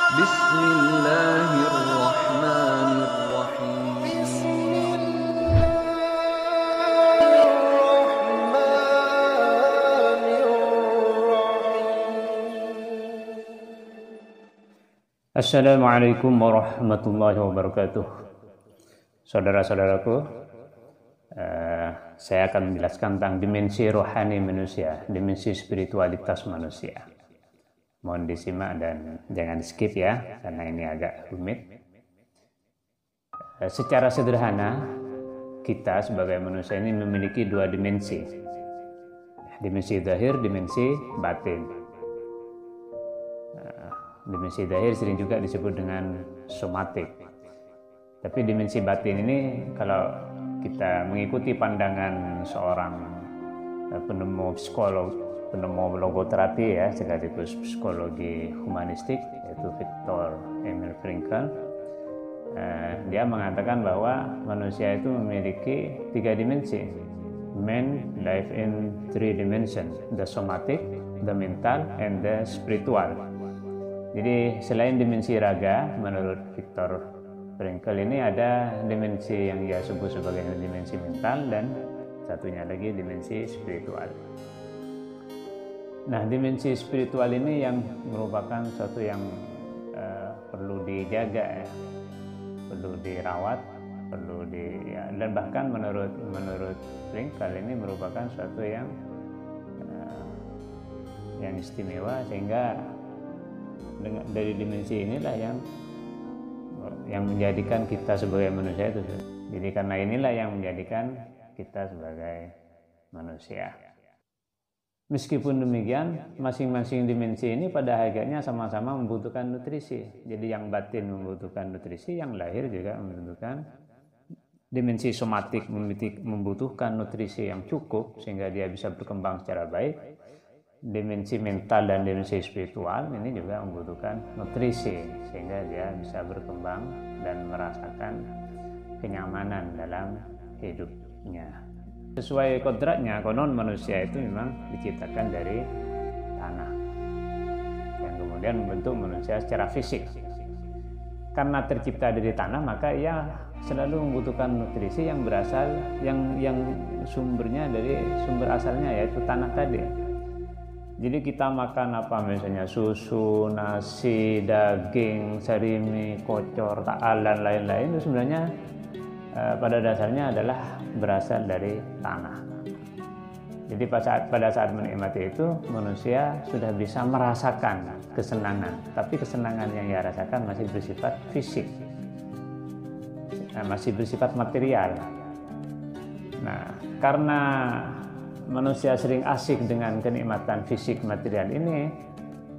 Bismillahirrahmanirrahim. Assalamualaikum warahmatullahi wabarakatuh. Saudara-saudaraku, saya akan menjelaskan tentang dimensi rohani manusia, dimensi spiritualitas manusia. Mohon disimak dan jangan skip ya, karena ini agak rumit. Secara sederhana, kita sebagai manusia ini memiliki dua dimensi. Dimensi zahir, dimensi batin. Dimensi zahir sering juga disebut dengan somatik. Tapi dimensi batin ini kalau kita mengikuti pandangan seorang penemu logoterapi ya, sekaligus psikologi humanistik, yaitu Viktor Emil Frankl, dia mengatakan bahwa manusia itu memiliki tiga dimensi. Man live in three dimensions, the somatic, the mental, and the spiritual. Jadi selain dimensi raga, menurut Viktor Frankl ini ada dimensi yang ia sebut sebagai dimensi mental dan satunya lagi dimensi spiritual. Nah, dimensi spiritual ini yang merupakan suatu yang perlu dijaga, ya, perlu dirawat, dan bahkan menurut Frankl ini merupakan suatu yang istimewa, sehingga dari dimensi inilah yang menjadikan kita sebagai manusia itu. Jadi karena inilah yang menjadikan kita sebagai manusia. Meskipun demikian, masing-masing dimensi ini pada hakikatnya sama-sama membutuhkan nutrisi. Jadi yang batin membutuhkan nutrisi, yang lahir juga membutuhkan. Dimensi somatik membutuhkan nutrisi yang cukup sehingga dia bisa berkembang secara baik. Dimensi mental dan dimensi spiritual ini juga membutuhkan nutrisi sehingga dia bisa berkembang dan merasakan kenyamanan dalam hidupnya. Sesuai kodratnya, konon manusia itu memang diciptakan dari tanah yang kemudian membentuk manusia secara fisik. Karena tercipta dari tanah, maka ia selalu membutuhkan nutrisi yang berasal yang sumbernya dari sumber asalnya, yaitu tanah tadi. Jadi kita makan apa, misalnya susu, nasi, daging, sarimi, kocor, taal, dan lain-lain, itu sebenarnya pada dasarnya adalah berasal dari tanah. Jadi pada saat menikmati itu, manusia sudah bisa merasakan kesenangan, tapi kesenangan yang ia rasakan masih bersifat fisik, masih bersifat material. Nah, karena manusia sering asik dengan kenikmatan fisik material ini,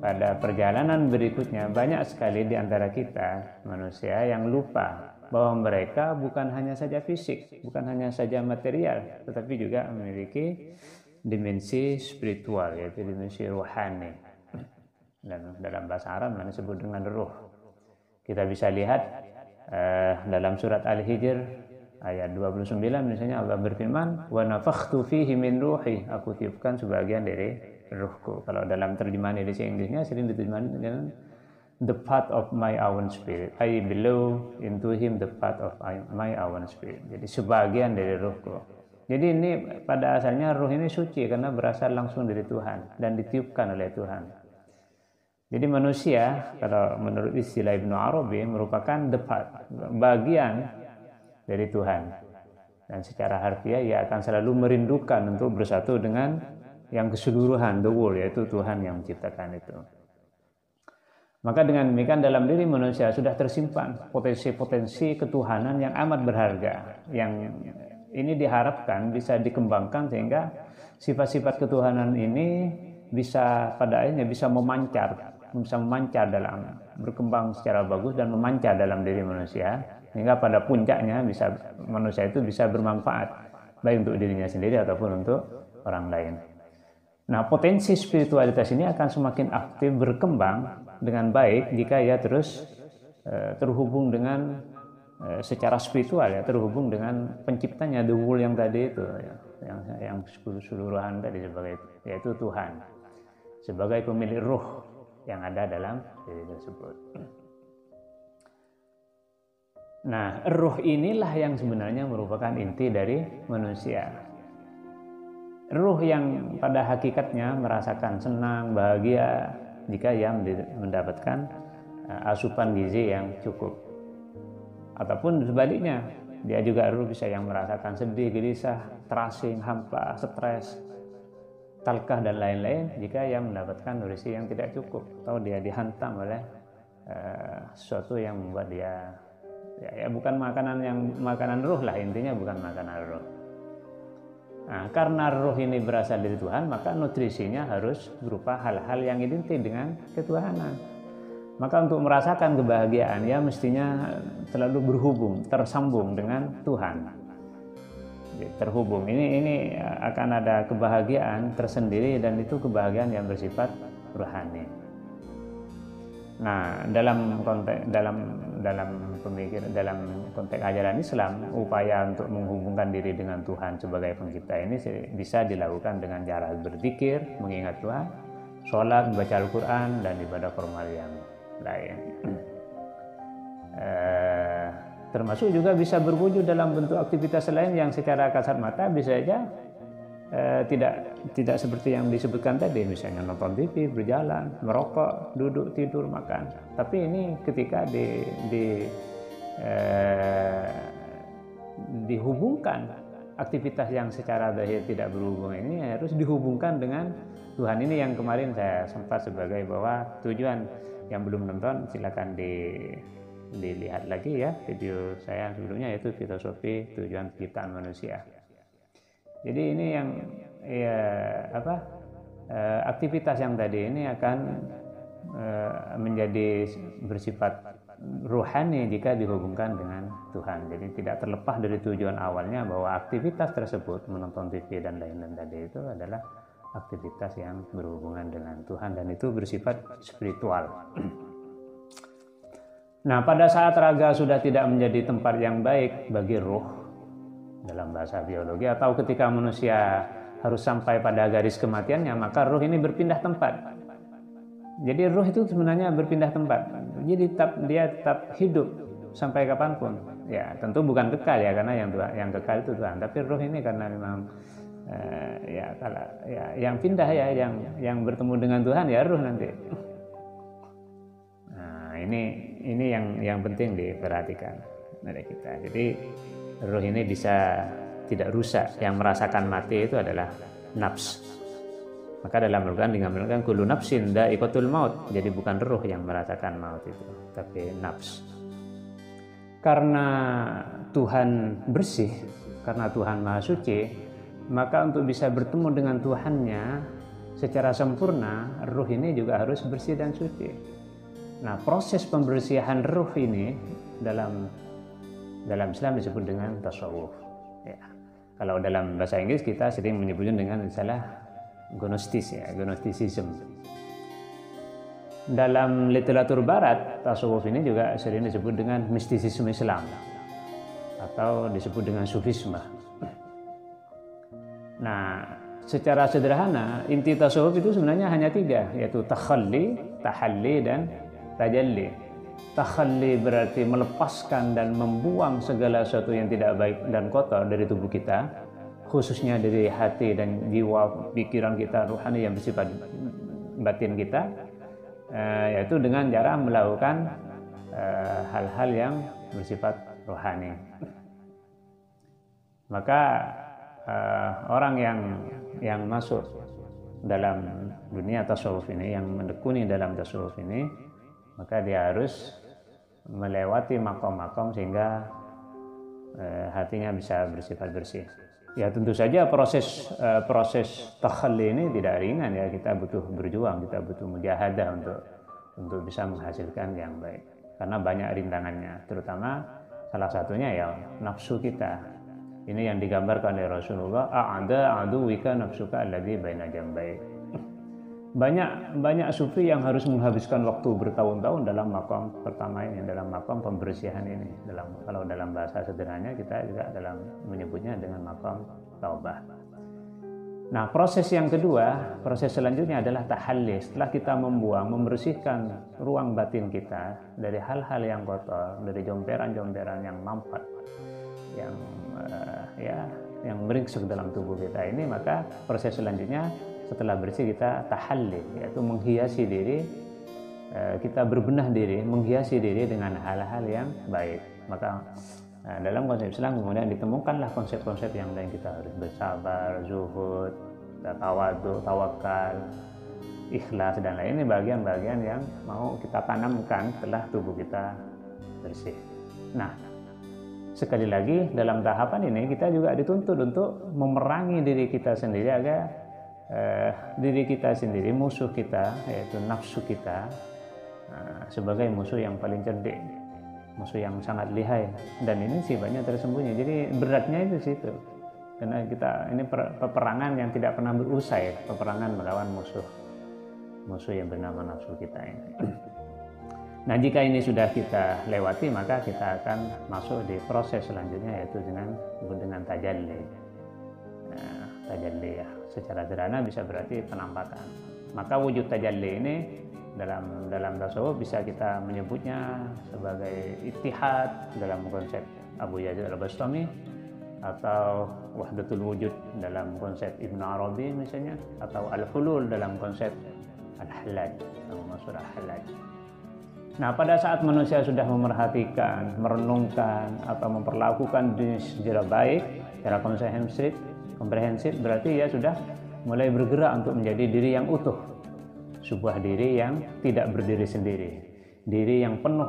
pada perjalanan berikutnya banyak sekali di antara kita manusia yang lupa bahwa mereka bukan hanya saja fisik, bukan hanya saja material, tetapi juga memiliki dimensi spiritual, yaitu dimensi rohani. Dan dalam bahasa Arab disebut dengan ruh. Kita bisa lihat dalam surat Al-Hijr ayat 29 misalnya, Allah berfirman, wa nafakhtu fihi min ruhi, aku tiupkan sebagian dari ruhku. Kalau dalam terjemahan edisi Inggrisnya sering diterjemahkan dengan the part of my own spirit, I blow into him the part of my own spirit. Jadi sebagian dari ruhku. Jadi ini pada asalnya ruh ini suci karena berasal langsung dari Tuhan dan ditiupkan oleh Tuhan. Jadi manusia, kalau menurut istilah Ibnu Arabi, merupakan the part, bagian dari Tuhan, dan secara harfiah ia akan selalu merindukan untuk bersatu dengan yang keseluruhan, the whole, yaitu Tuhan yang menciptakan itu. Maka dengan demikian dalam diri manusia sudah tersimpan potensi-potensi ketuhanan yang amat berharga, yang ini diharapkan bisa dikembangkan sehingga sifat-sifat ketuhanan ini bisa pada akhirnya bisa memancar dalam, berkembang secara bagus dan memancar dalam diri manusia, hingga pada puncaknya manusia itu bisa bermanfaat baik untuk dirinya sendiri ataupun untuk orang lain. Nah, potensi spiritualitas ini akan semakin aktif berkembang dengan baik jika ia terus terhubung dengan secara spiritual, ya, terhubung dengan penciptanya, the whole yang tadi itu, ya, yang keseluruhan tadi, yaitu Tuhan sebagai pemilik ruh yang ada dalam diri tersebut. Nah, ruh inilah yang sebenarnya merupakan inti dari manusia. Ruh yang pada hakikatnya merasakan senang, bahagia jika ia mendapatkan asupan gizi yang cukup. Ataupun sebaliknya, dia juga ruh bisa yang merasakan sedih, gelisah, terasing, hampa, stres, talkah dan lain-lain jika ia mendapatkan nutrisi yang tidak cukup atau dia dihantam oleh sesuatu yang membuat dia ya bukan makanan ruh lah, intinya bukan makanan ruh. Nah, karena ruh ini berasal dari Tuhan, maka nutrisinya harus berupa hal-hal yang identik dengan ketuhanan. Maka untuk merasakan kebahagiaan ya mestinya selalu berhubung, tersambung dengan Tuhan. Terhubung. Ini akan ada kebahagiaan tersendiri dan itu kebahagiaan yang bersifat rohani. Nah, dalam konteks ajaran Islam, upaya untuk menghubungkan diri dengan Tuhan sebagai pencipta ini bisa dilakukan dengan cara berzikir, mengingat Tuhan, sholat, membaca Al-Quran, dan ibadah formal yang lain. Termasuk juga bisa berwujud dalam bentuk aktivitas lain yang secara kasat mata bisa saja tidak seperti yang disebutkan tadi, misalnya nonton TV, berjalan, merokok, duduk, tidur, makan. Tapi ini ketika dihubungkan aktivitas yang secara zahir tidak berhubung ini harus dihubungkan dengan Tuhan. Ini yang kemarin saya sempat sebagai bahwa tujuan yang belum nonton silakan dilihat lagi ya video saya sebelumnya, yaitu filosofi tujuan penciptaan manusia. Jadi ini yang aktivitas yang tadi ini akan menjadi bersifat rohani jika dihubungkan dengan Tuhan. Jadi tidak terlepas dari tujuan awalnya bahwa aktivitas tersebut, menonton TV dan lain-lain tadi itu adalah aktivitas yang berhubungan dengan Tuhan dan itu bersifat spiritual. Nah, pada saat raga sudah tidak menjadi tempat yang baik bagi ruh dalam bahasa biologi, atau ketika manusia harus sampai pada garis kematiannya, maka ruh ini berpindah tempat. Jadi ruh itu sebenarnya berpindah tempat. Jadi dia tetap hidup sampai kapanpun. Ya, tentu bukan kekal ya, karena yang kekal itu Tuhan. Tapi ruh ini karena memang yang pindah ya, yang bertemu dengan Tuhan ya ruh nanti. Nah, ini yang penting diperhatikan dari kita. Jadi ruh ini bisa tidak rusak. Yang merasakan mati itu adalah nafs. Maka dalam Al-Quran dikatakan kullu nafsin dha'iqatul maut. Jadi bukan ruh yang merasakan maut itu, tapi nafs. Karena Tuhan bersih, karena Tuhan Maha Suci, maka untuk bisa bertemu dengan Tuhannya secara sempurna, ruh ini juga harus bersih dan suci. Nah, proses pembersihan ruh ini dalam Islam disebut dengan tasawuf. Ya. Kalau dalam bahasa Inggris kita sering menyebutnya dengan istilah gnosticism. Dalam literatur Barat, tasawuf ini juga sering disebut dengan mistisisme Islam atau disebut dengan sufisme. Nah, secara sederhana inti tasawuf itu sebenarnya hanya 3, yaitu takhalli, tahalli, dan tajalli. Takhalli berarti melepaskan dan membuang segala sesuatu yang tidak baik dan kotor dari tubuh kita, khususnya dari hati dan jiwa, pikiran kita, rohani yang bersifat batin kita, yaitu dengan cara melakukan hal-hal yang bersifat rohani. Maka orang yang masuk dalam dunia tasawuf ini, yang menekuni dalam tasawuf ini, maka dia harus melewati makom-makom sehingga hatinya bisa bersifat bersih. Ya tentu saja proses takhalli ini tidak ringan ya, kita butuh berjuang, kita butuh mujahadah untuk bisa menghasilkan yang baik. Karena banyak rintangannya, terutama salah satunya ya nafsu kita. Ini yang digambarkan oleh Rasulullah, a'ada aduwika nafsuka alladzi baina jambai. Banyak sufi yang harus menghabiskan waktu bertahun-tahun dalam makom pertama ini, dalam makom pembersihan ini. Kalau dalam bahasa sederhananya kita juga dalam menyebutnya dengan makom taubah. Nah, proses yang kedua, proses selanjutnya adalah tahalli. Setelah kita membersihkan ruang batin kita dari hal-hal yang kotor, dari jomberan-jomberan yang mampet, yang yang meringsek dalam tubuh kita ini, maka proses selanjutnya setelah bersih kita tahalli, yaitu menghiasi diri, kita berbenah diri, menghiasi diri dengan hal-hal yang baik. Maka dalam konsep Islam kemudian ditemukanlah konsep-konsep yang lain, kita harus bersabar, zuhud, tawadu, tawakal, ikhlas, dan lain. Ini bagian-bagian yang mau kita tanamkan setelah tubuh kita bersih. Nah, sekali lagi dalam tahapan ini kita juga dituntut untuk memerangi diri kita sendiri agar diri kita sendiri, musuh kita yaitu nafsu kita, sebagai musuh yang paling cerdik, musuh yang sangat lihai, dan ini sifatnya tersembunyi. Jadi beratnya itu situ, karena kita ini peperangan yang tidak pernah berusai, peperangan melawan musuh yang bernama nafsu kita ini. Nah, jika ini sudah kita lewati, maka kita akan masuk di proses selanjutnya, yaitu dengan tajalli. Nah, tajalli ya secara sederhana bisa berarti penampakan. Maka wujud tajalli ini dalam tasawuf bisa kita menyebutnya sebagai ittihad dalam konsep Abu Yazid Al-Bastami, atau wahdatul wujud dalam konsep Ibn Arabi misalnya, atau al-hulul dalam konsep Al-Hallaj, Mansur Al-Hallaj. Nah, pada saat manusia sudah memerhatikan, merenungkan, atau memperlakukan diri secara baik, secara komprehensif, berarti ya sudah mulai bergerak untuk menjadi diri yang utuh, sebuah diri yang tidak berdiri sendiri, diri yang penuh,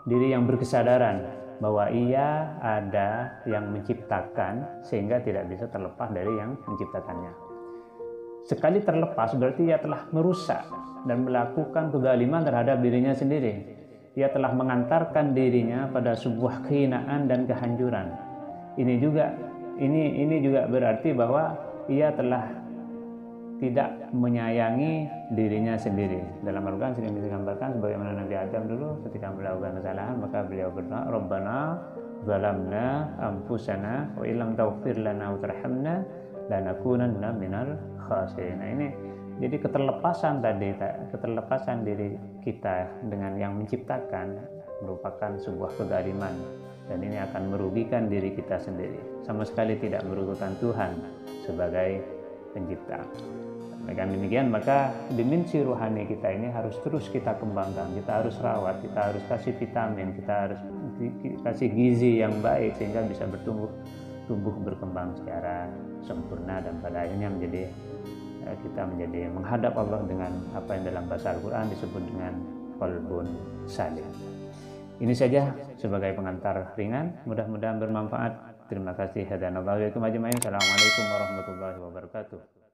diri yang berkesadaran bahwa ia ada yang menciptakan, sehingga tidak bisa terlepas dari yang menciptakannya. Sekali terlepas berarti ia telah merusak dan melakukan kezaliman terhadap dirinya sendiri. Ia telah mengantarkan dirinya pada sebuah kehinaan dan kehancuran. Ini juga berarti bahwa ia telah tidak menyayangi dirinya sendiri. Dalam Al-Quran sering digambarkan sebagaimana Nabi Adam dulu ketika melakukan kesalahan, maka beliau berdoa, Rabbana zalamna anfusana wa illam taghfir lana wa tarhamna lanakunanna minal khasirin. Nah, ini jadi keterlepasan diri kita dengan yang menciptakan merupakan sebuah kezaliman, dan ini akan merugikan diri kita sendiri, sama sekali tidak merugikan Tuhan sebagai pencipta. Dengan demikian, maka dimensi rohani kita ini harus terus kita kembangkan, kita harus rawat, kita harus kasih vitamin, kita harus kasih gizi yang baik sehingga bisa tumbuh berkembang secara sempurna, dan pada akhirnya kita menjadi menghadap Allah dengan apa yang dalam bahasa Al-Quran disebut dengan qalbun salih. Ini saja sebagai pengantar ringan, mudah-mudahan bermanfaat. Terima kasih. Hadanallahu wa iyyakum ajma'in. Assalamualaikum warahmatullahi wabarakatuh.